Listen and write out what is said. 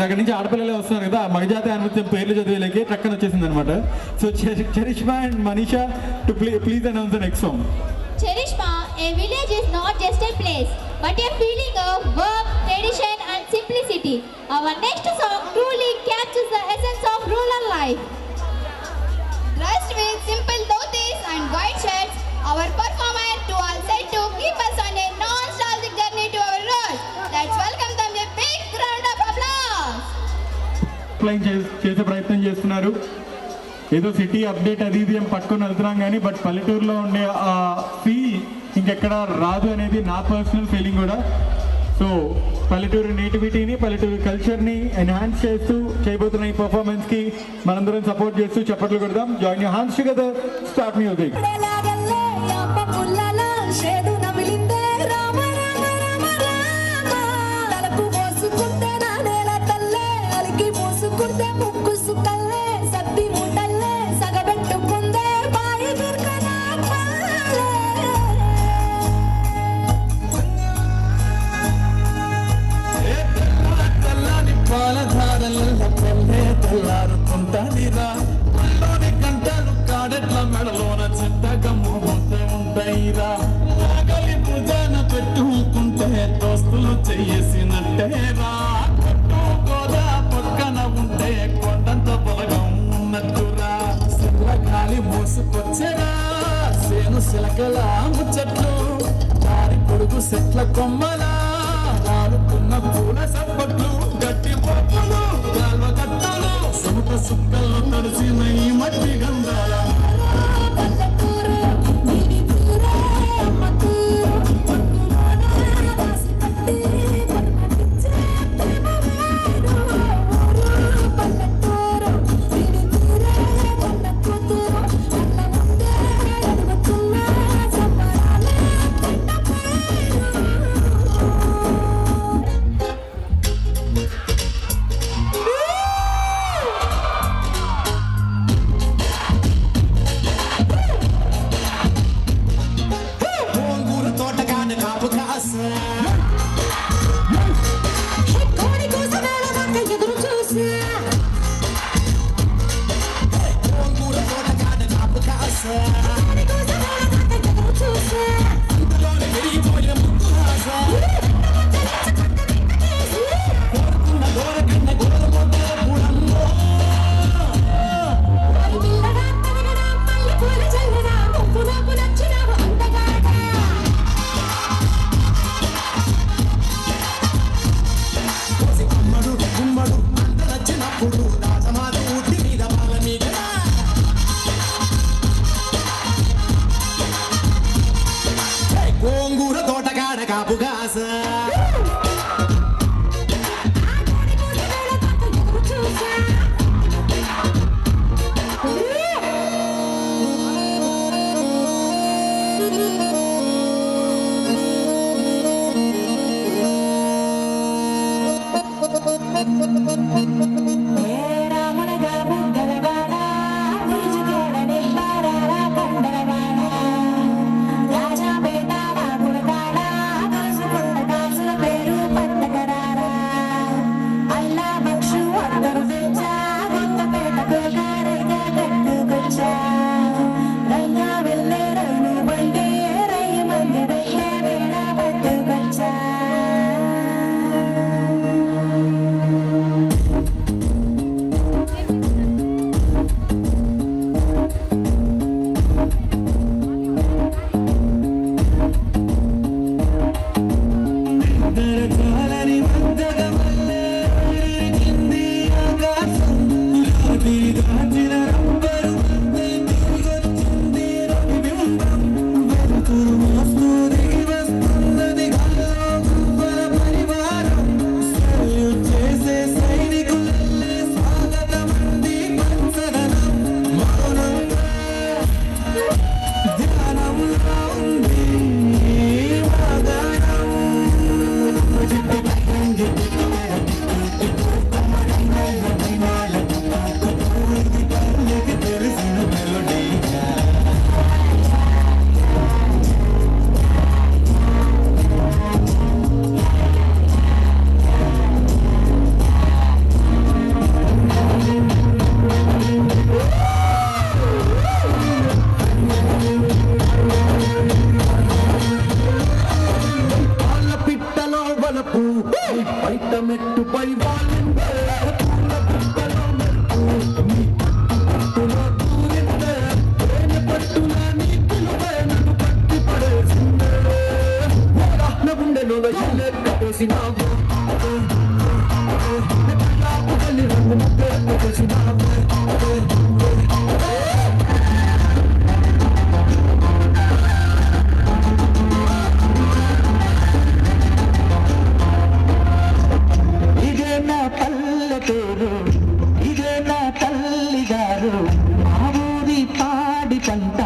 అక్కడి నుంచి ఆడపిల్లలే వస్తున్నారు కదా, మగజాతి అనుమతి పేర్లు చదివేలకి ట్రక్కన వచ్చేసింది అనమాట. So Cherishma and Manisha to please announce the next song. Cherishma, a village is not just a place, but a feeling of warmth, tradition and simplicity. Our next song truly captures the essence of rural life. Dressed with simple dhotis and white shirts, our performers to all set to keep us on a nostalgic journey to our roots. Let's welcome them with a big round of applause. Explain చేసే ప్రయత్నం చేస్తున్నారు. ఏదో city update అది ఇది పట్టుకొని వెళ్తున్నాం కానీ but పల్లెటూరులో ఉండే ఆ ఫీల్ ఇంకెక్కడ రాదు అనేది నా పర్సనల్ ఫీలింగ్ కూడా. సో పల్లెటూరు నేటివిటీని, పల్లెటూరు కల్చర్ని ఎన్హాన్స్ చేస్తూ చేయబోతున్న ఈ పర్ఫార్మెన్స్కి మనందరం సపోర్ట్ చేస్తూ చప్పట్లు కొడదాం. Join your hands together, start music. తెల్లారుతుంటానిరా మళ్ళోని గంటలు కాడెట్ల మెడలోన చింతగమ్ము పోతే ఉంటాయిరా. లాగలి భుజాన పెట్టుకుంటే దోస్తులు చేసినట్టేరా. కట్టుకోదా పక్కన ఉంటే కొండంత బలగం ఉన్నట్టురా. సిల్ల గాలి మోసుకొచ్చేరా సేను సిలకల ముచ్చట్లు, దారి పొడుగు సెట్ల కొమ్మలా ఆడుతున్న పూల సప్పట్లు, గట్టి పొప్పులు గాల్వ గట్టలు సుముట సుక్కల్లో తడిసిన ఈ మట్టి గంధాల. పల్లెటూరు ఇదే నా తల్లిగారు మా ఊరి పాడి పంట